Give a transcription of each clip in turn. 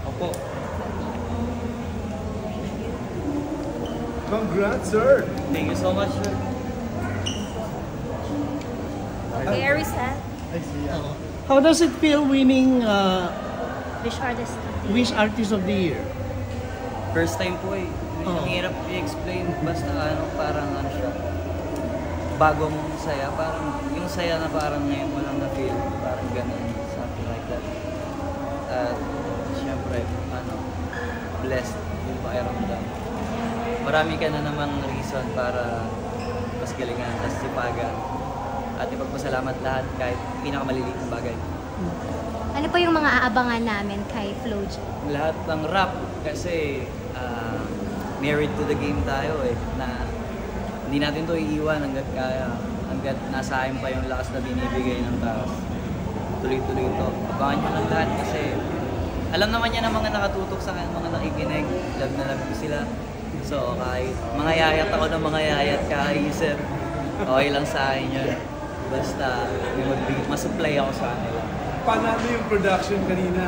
Opo. Congrats, sir! Thank you so much, sir. Very sad. I see. How does it feel winning Wish artist. Wish Artist of the Year? First time po eh. Ang hirap i-explain. Basta parang siya. Bagong saya. Parang yung saya na parang ngayon mo lang na-feel. Parang ganun. Something like that. At syempre, blessed yung pakiramdam. Marami ka na namang reason para mas galingan, tas sipagan. At ipagpasalamat lahat kahit pinakamaliliit na bagay. Ano po yung mga aabangan namin kay Flo G? Lahat ng rap kasi married to the game tayo eh, na hindi natin to iiwan hanggat kaya, hanggat nasa akin pa yung lakas na binibigay ng taas. Tuloy-tuloy ito. Abangan nyo lang lahat kasi alam naman niya ng mga nakatutok sa akin, mga nakikinig, love na love ko sila. So kahit mga yayat ako ng mga yayat kakaisip, okay lang sa akin yun. Basta masupply ako sa kanila. Paano yung production kanina?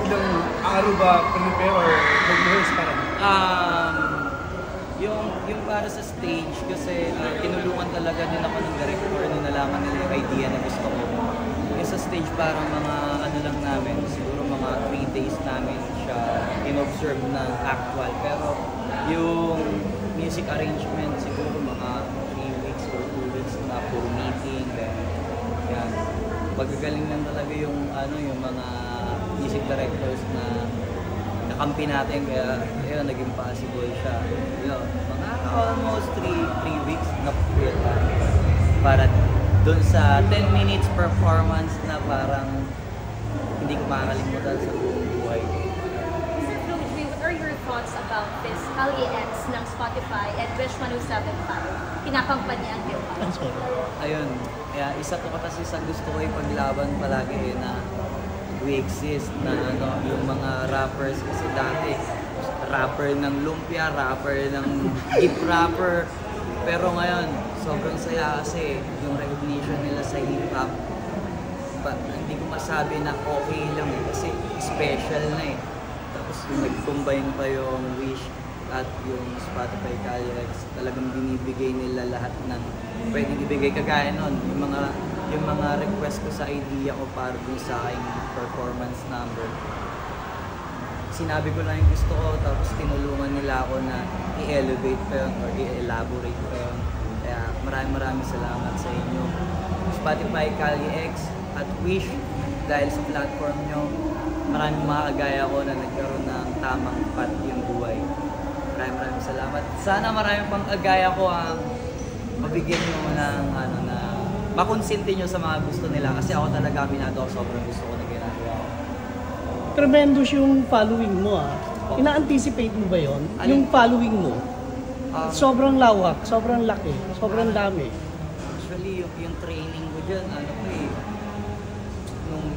Ilang araw ba prepare or mag-rehearse para? Yung para sa stage kasi tinulungan talaga din ako ng director nung nalaman nila yung idea na gusto ko. Yung sa stage parang mga lang namin, siguro mga 3 days namin siya in-observe na actual. Pero yung music arrangement siguro mga 3 weeks or 2 weeks na puro meeting. Then, yan. Pagkagaling lang talaga yung yung mga music directors na nakampi natin kaya yun, naging possible siya. Yun, mga almost 3 weeks na puwet para dun sa 10 minutes performance na parang hindi ko makakalimutan sa buong buhay. Mr. Flo G, what are your thoughts about this LEX ng Spotify at Wish 1075? Pinapangpan niya ang hip-hop. Ayun, kaya isa ko kasi sa gusto ko ipaglaban palagi na we exist na yung mga rappers kasi dati rapper ng lumpia, rapper ng hip rapper, pero ngayon sobrang saya kasi yung recognition nila sa hip hop. Hindi ko masabi na okay lang kasi special na eh. Tapos yung nag-combine pa yung Wish at yung Spotify Calyrex, talagang binibigay nila lahat ng pwedeng ibigay kagaya nun. Yung mga request ko sa idea ko para dun sa aking performance number. Sinabi ko lang yung gusto ko, tapos tinulungan nila ako na i-elevate pa yun or i-elaborate pa yun. Kaya maraming salamat sa inyo. Spotify Calyrex at Wish, dahil sa platform nyo, maraming makakagaya ko na nagkaroon ng tamang path yung buhay. Maraming salamat. Sana maraming pang kagaya ko ang mabigyan nyo ng na makonsinti nyo sa mga gusto nila kasi ako talaga aminado ako sobrang gusto ko na ginagawa ko. Tremendous yung following mo Ina-anticipate mo ba yon? Yung following mo? Sobrang lawak, sobrang laki, sobrang dami. Actually, yung training ko dyan, nung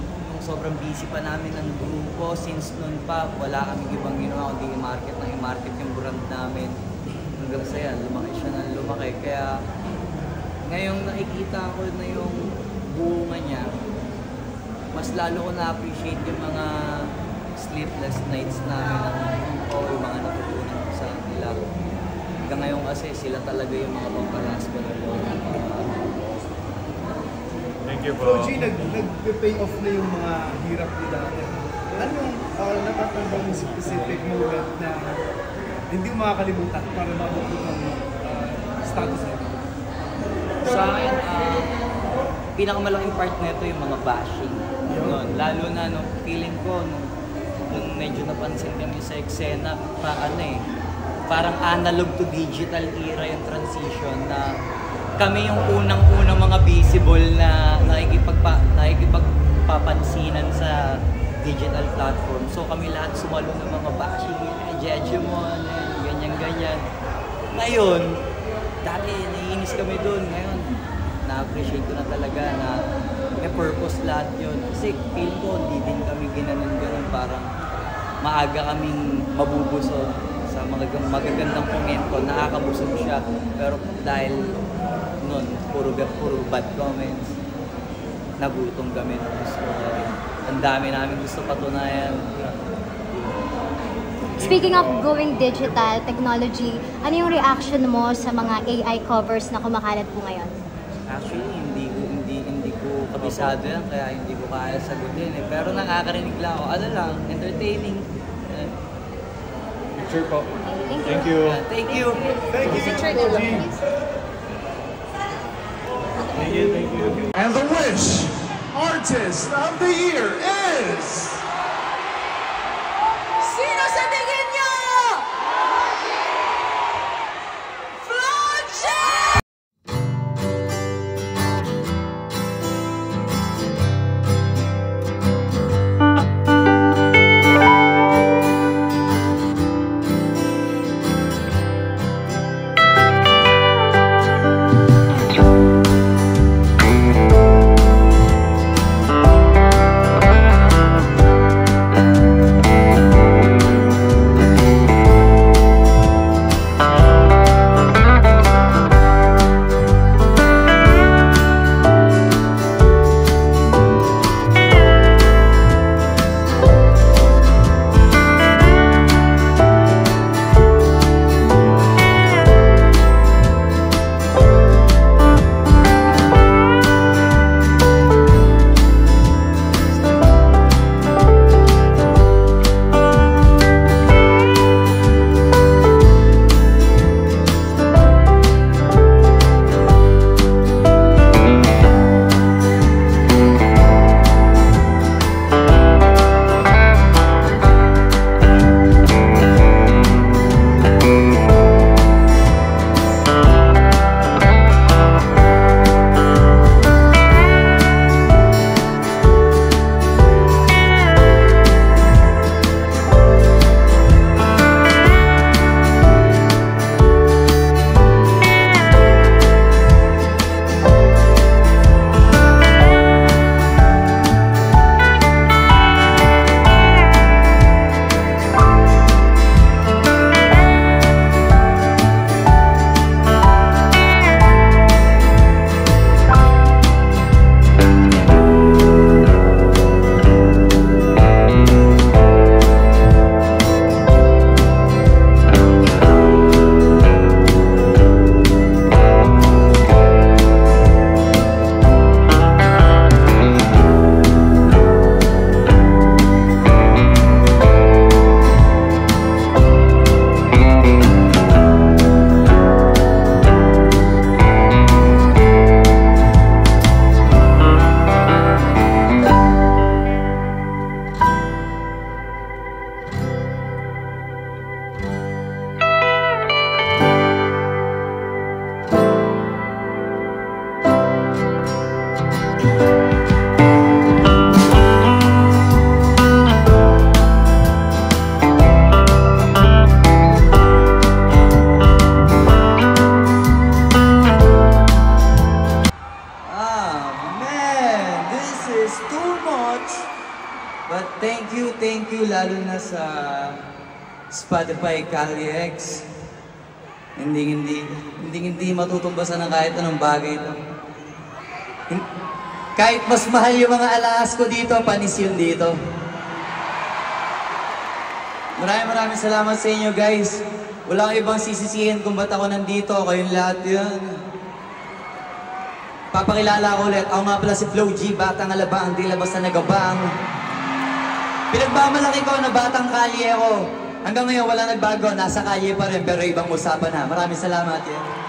sobrang busy pa namin ng grupo, since noon pa, wala kami ibang ginawa, kundi i-market yung brand namin. Hanggang sa yan, lumaki siya ng lumaki. Kaya, ngayong nakikita ko na yung bunga niya, mas lalo ko na-appreciate yung mga sleepless nights namin yung mga natutunan ko sa nila. Hanggang ngayon kasi sila talaga yung mga pampalas ko na Thank you, Flo bro. G, nag-pay off na yung mga hirap nila. Anong nakatandang specific moment na hindi mo makakalimutan para mabukod ng status nito? Sa akin, pinakamalaking part nito yung mga bashing. Nun, lalo na nung feeling ko, nung medyo napansin kami sa eksena, parang analog to digital era yung transition na kami yung unang-unang mga visible na nakikipagpapansinan sa digital platform. So kami lahat sumalo ng mga bashing, Jejemon, ganyan-ganyan. Ngayon, dati naiinis kami dun. Ngayon, na-appreciate ko na talaga na may purpose lahat yun. Kasi feel ko, hindi din kami ginanon-ganon. Parang maaga kaming mabubusog sa mga magagandang komento. Nakakabusog siya. Pero dahil nun, puro bad comments, nagutom kami ng gusto. ang dami namin gusto patunayan. Speaking of going digital, technology, ano yung reaction mo sa mga AI covers na kumakalat po ngayon? Actually, hindi ko kabisado yan, kaya hindi ko kaya sagutin eh. Pero nakakarinig lang ako. Ano lang, entertaining. Picture po. Thank you. Thank you. Thank you. Picture na lang, please. Thank you. And the Wish Artist of the Year is... Sino sa tingin niyo? Floje! Thank you lalo na sa Spotify Kali X. Hindi matutumbasan ng kahit anong bagay ito. Kahit mas mahal yung mga alahas ko dito, panis yun dito. Maraming salamat sa inyo guys. Wala akong ibang sisisihin kung ba't ako nandito, kayong lahat yun. Papakilala ko ulit, ako nga pala si Flo G, batang alabang, di labas na nagabang. Pinagmamalaki ko na batang kalye ako. Hanggang ngayon wala nagbago, nasa kalye pa rin pero ibang usapan na. Maraming salamat yan.